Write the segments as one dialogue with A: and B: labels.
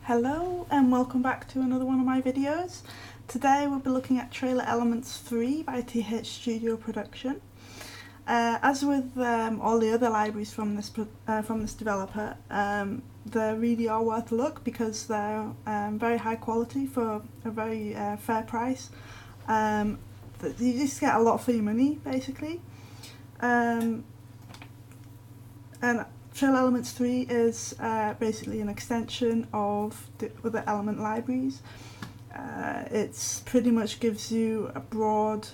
A: Hello and welcome back to another one of my videos. Today we'll be looking at Trailer Elements 3 by TH Studio Production. As with all the other libraries from this developer, they really are worth a look because they're very high quality for a very fair price. You just get a lot for your money basically. And Trailer Elements 3 is basically an extension of the other element libraries. It pretty much gives you a broad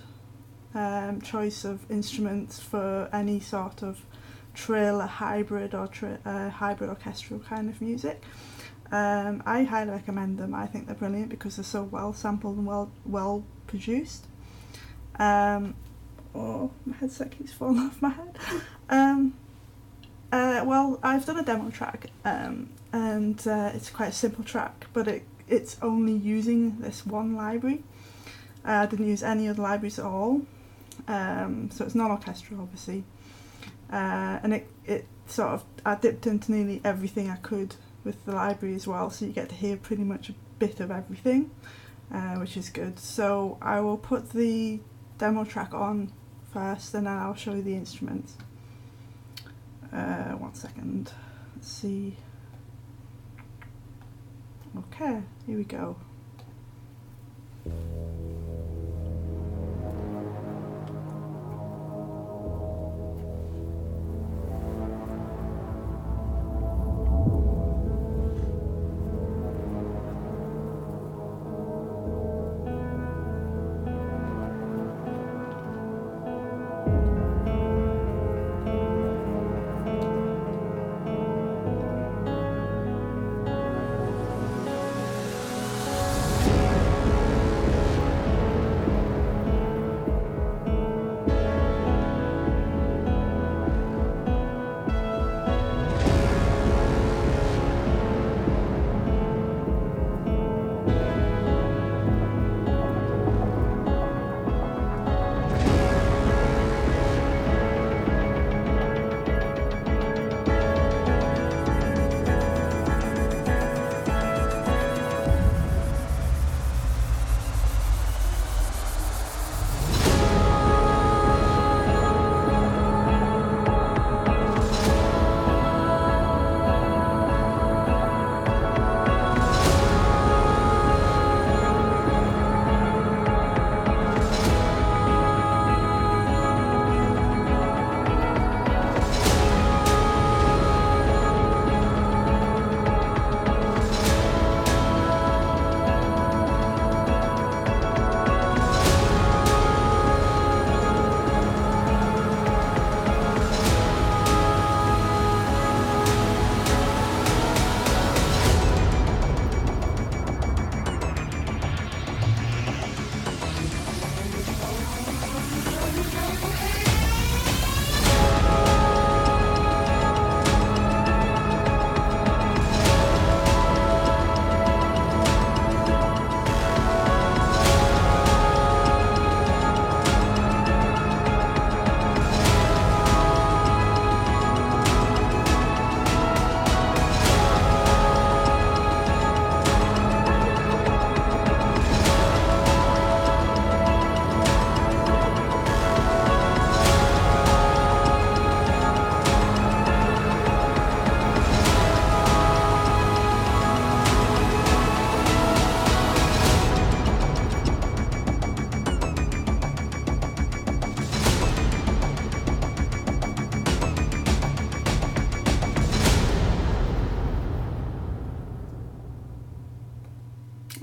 A: choice of instruments for any sort of trailer hybrid or hybrid orchestral kind of music. I highly recommend them. I think they're brilliant because they're so well sampled and well produced. Oh, my headset keeps falling off my head. Well, I've done a demo track, and it's quite a simple track, but it's only using this one library. I didn't use any other libraries at all, so it's non-orchestral obviously, and it sort of, I dipped into nearly everything I could with the library as well, so you get to hear pretty much a bit of everything, which is good. So I will put the demo track on first and then I'll show you the instruments. 1 second, let's see. Okay, here we go.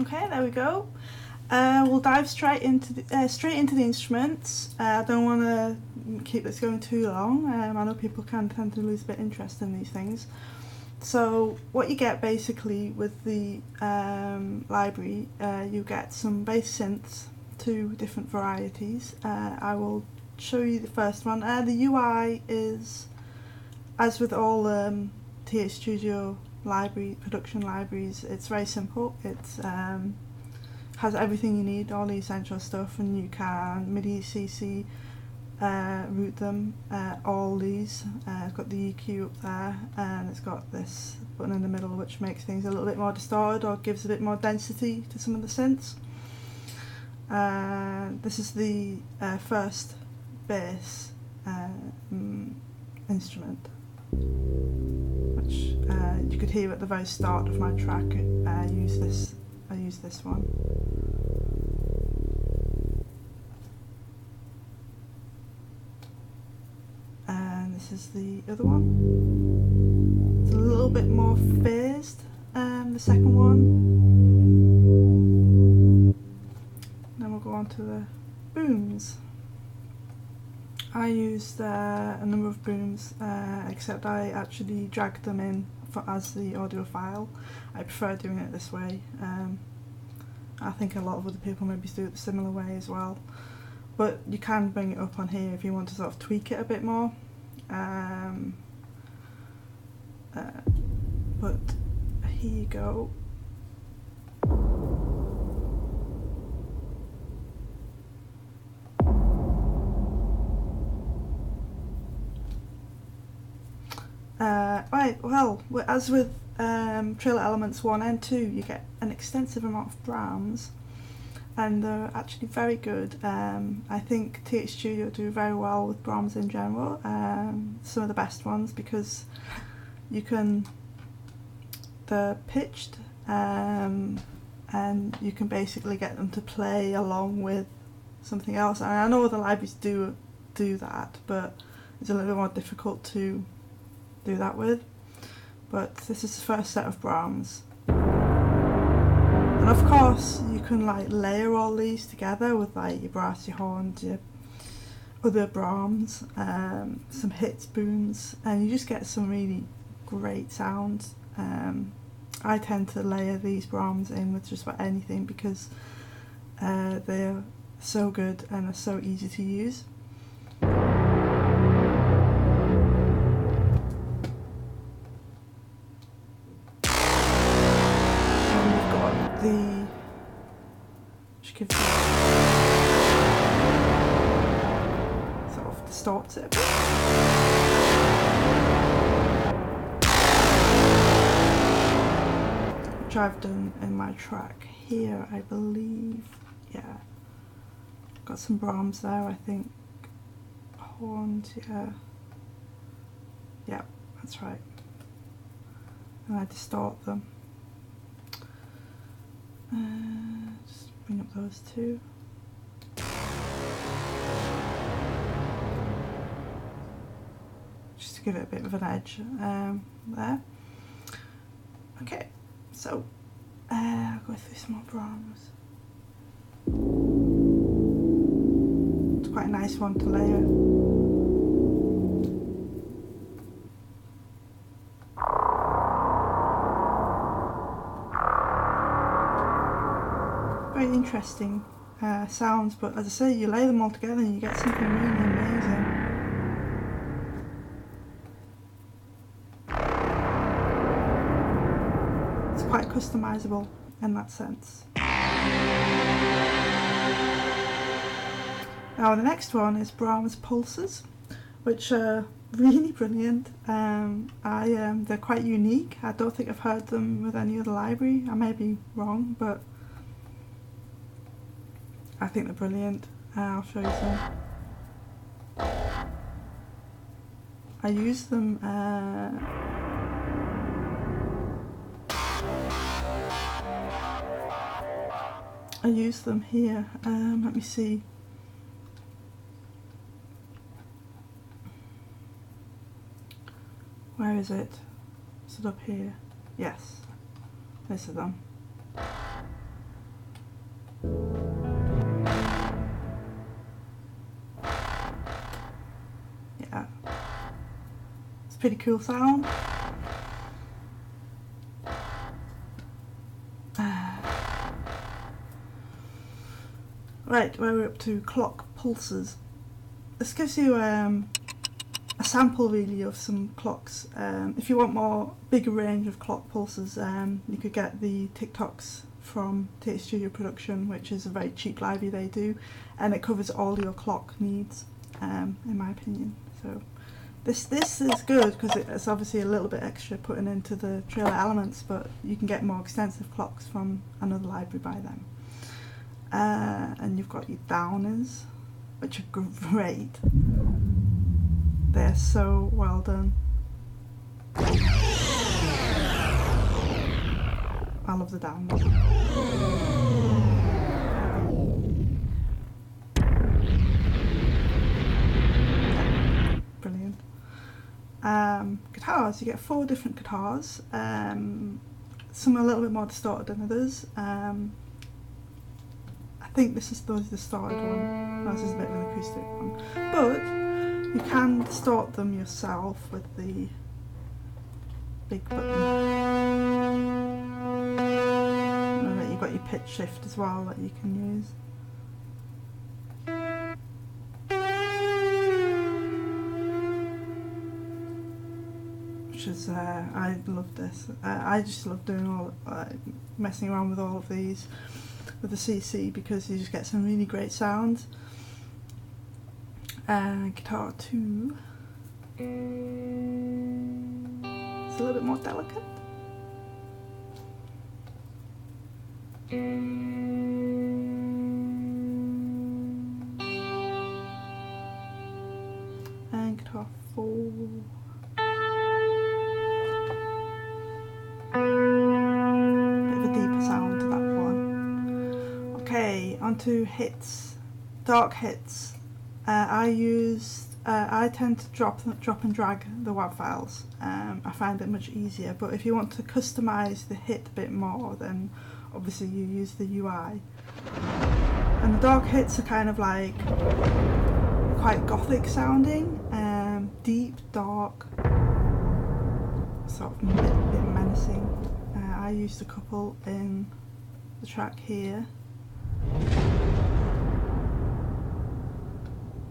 A: Okay, there we go. We'll dive straight into the instruments. I don't want to keep this going too long. I know people can tend to lose a bit of interest in these things. So what you get basically with the library, you get some bass synths, 2 different varieties. I will show you the first one. The UI is, as with all TH Studio production libraries, it's very simple. It has everything you need, all the essential stuff, and you can MIDI CC route them, all these. It's got the EQ up there, and it's got this button in the middle which makes things a little bit more distorted or gives a bit more density to some of the synths. This is the first bass instrument, which you could hear at the very start of my track. I use this one. And this is the other one. It's a little bit more phased, the second one. Then we'll go on to the booms. I used a number of booms, except I actually dragged them in as the audio file. I prefer doing it this way. I think a lot of other people maybe do it the similar way as well, but you can bring it up on here if you want to sort of tweak it a bit more. But here you go. Right, well, as with Trailer Elements 1 and 2, you get an extensive amount of Brahms, and they're actually very good. I think TH Studio do very well with Brahms in general, some of the best ones, because they're pitched, and you can basically get them to play along with something else. And I know other libraries do that, but it's a little bit more difficult to do that with. But this is the first set of Brahms, and of course you can like layer all these together with like your brass, your horns, your other Brahms, some hit spoons, and you just get some really great sounds. I tend to layer these Brahms in with just about anything because they're so good and are so easy to use. Which gives it, sort of distorts it a bit. Which I've done in my track here, I believe. Yeah, got some Brahms there, I think. Horns, yeah, that's right. And I distort them. Just bring up those two. Just to give it a bit of an edge there. Okay, so I'll go through some more Brahms. It's quite a nice one to layer. Very interesting sounds, but as I say, you lay them all together and you get something really amazing. It's quite customizable in that sense. Now the next one is Brahms Pulses, which are really brilliant. They're quite unique. I don't think I've heard them with any other library. I may be wrong, but I think they're brilliant. I'll show you some. I use them here. Let me see. Where is it? Is it up here? Yes. This is them. Yeah. It's a pretty cool sound. Right, where we're up to clock pulses. This gives you a sample really of some clocks. If you want more bigger range of clock pulses, you could get the TikToks from TH Studio Production, which is a very cheap library they do, and it covers all your clock needs. in my opinion. So this is good because it's obviously a little bit extra putting into the trailer elements, but you can get more extensive clocks from another library by them. And you've got your downers, which are great. They're so well done. I love the downers. Brilliant. Guitars, you get 4 different guitars. Some are a little bit more distorted than others. I think this is the distorted one. This is a bit of an acoustic one. But you can distort them yourself with the big button. And then you've got your pitch shift as well that you can use. Which is, I love this. I just love doing all, messing around with all of these with the CC because you just get some really great sounds. Guitar 2. It's a little bit more delicate. And guitar 4. Onto hits, dark hits. I tend to drop and drag the WAV files. I find it much easier, but if you want to customize the hit a bit more, then obviously you use the UI. And the dark hits are kind of like quite gothic sounding, deep, dark, sort of a bit menacing. I used a couple in the track here.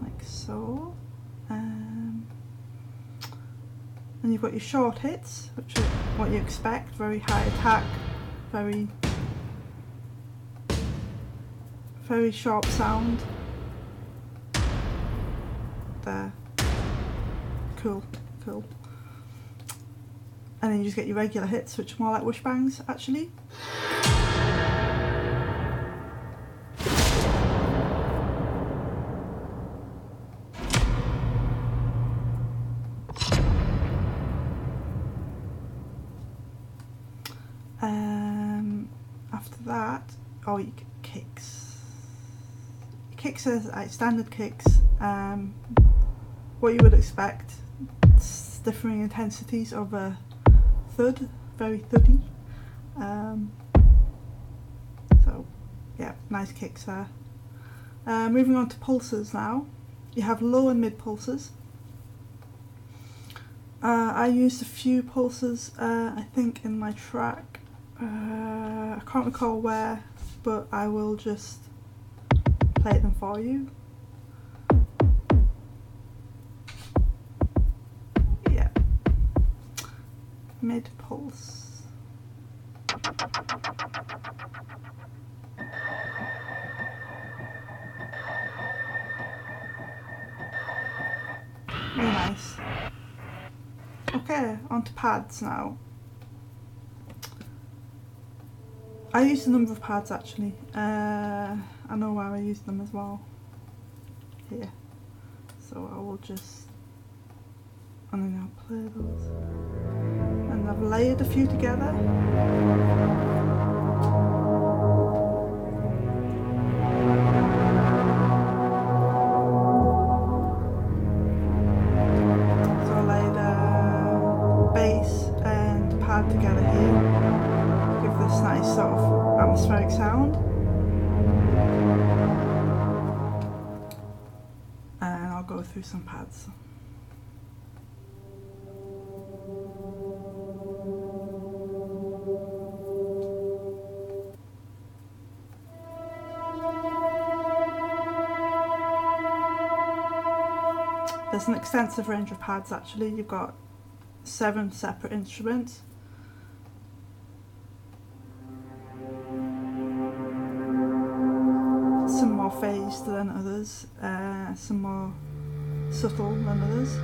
A: Like so. And you've got your short hits, which are what you expect, very high attack, very sharp sound. There. Cool. And then you just get your regular hits, which are more like whoosh bangs actually. After that, you get kicks. Kicks are like standard kicks, what you would expect, differing intensities of a thud, very thuddy. So yeah, nice kicks there. Moving on to pulses now. You have low and mid pulses. I used a few pulses, I think, in my track. I can't recall where, but I will just play them for you. Yeah. Mid pulse. Really nice. Okay, onto pads now. I used a number of pads actually. I know where I used them as well. Here. So I will just, and then I'll play those. And I've layered a few together. So I laid bass and pad together here. Give this nice sort of atmospheric sound. And I'll go through some pads. There's an extensive range of pads actually. You've got 7 separate instruments. Some more phased than others, some more subtle than others.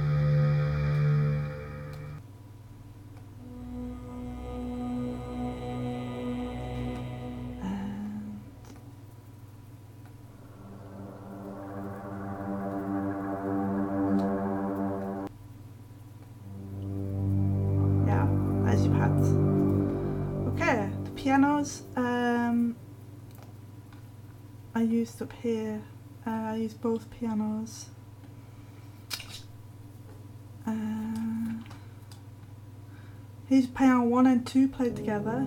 A: Yeah, there's your pads. Okay, the pianos I used up here. I used both pianos. Here's piano 1 and 2 played together.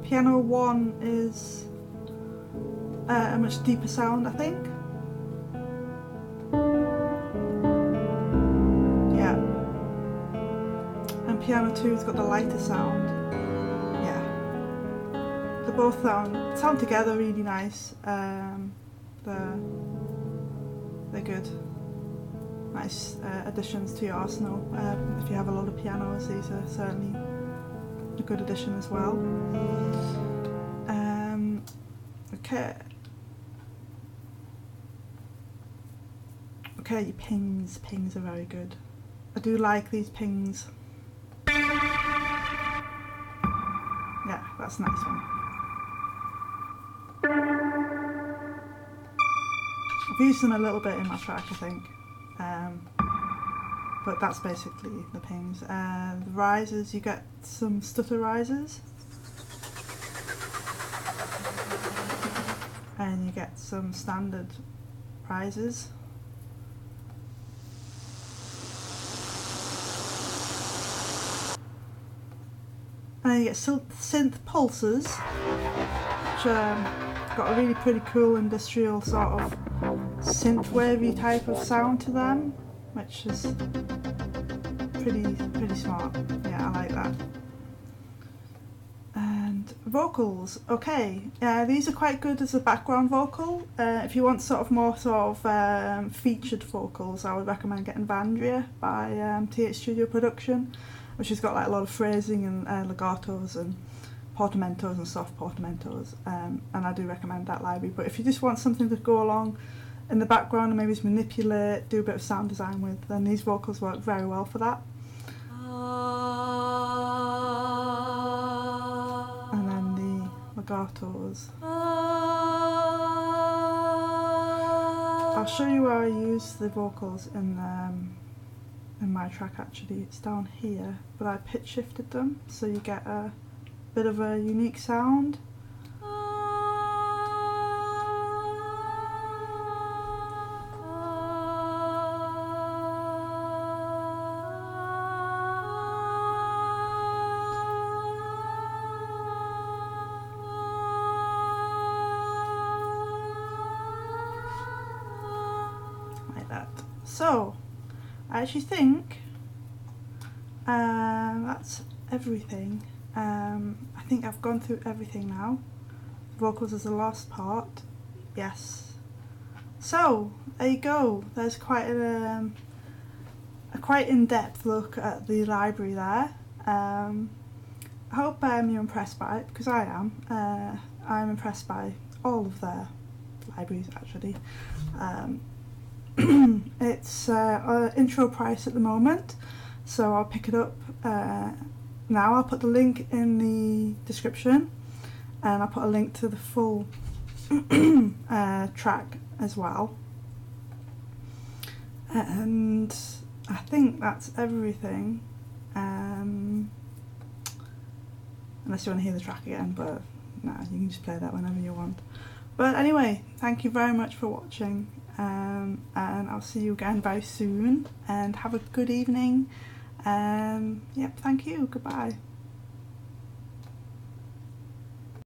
A: Piano 1 is a much deeper sound, I think. Yeah. And piano 2's got the lighter sound. Yeah. They both sound together really nice. They're good. Nice additions to your arsenal. If you have a lot of pianos, these are certainly a good addition as well. Okay. Okay, your pings. Pings are very good. I do like these pings. Yeah, that's a nice one. I've used them a little bit in my track, I think. But that's basically the pings. The risers, you get some stutter risers. And you get some standard risers. And then you get synth pulses, which got a really pretty cool industrial sort of synth wavy type of sound to them, which is pretty smart. Yeah, I like that. And vocals, okay, these are quite good as a background vocal. If you want sort of more featured vocals, I would recommend getting Vandria by TH Studio Production, which has got like a lot of phrasing and legatos and portamentos and soft portamentos, and I do recommend that library. But if you just want something to go along in the background and maybe just manipulate, do a bit of sound design with, then these vocals work very well for that. And then the legatos. I'll show you where I use the vocals in my track actually. It's down here, but I pitch shifted them so you get a bit of a unique sound. So, I actually think that's everything. I think I've gone through everything now. Vocals is the last part. Yes. So, there you go. There's quite a quite in-depth look at the library there. I hope you're impressed by it, because I am. I'm impressed by all of their libraries actually. It's intro price at the moment, so I'll pick it up now. I'll put the link in the description, and I'll put a link to the full track as well. And I think that's everything, unless you want to hear the track again, but no, you can just play that whenever you want. But anyway, thank you very much for watching. And I'll see you again very soon, and have a good evening. Yep, thank you, goodbye.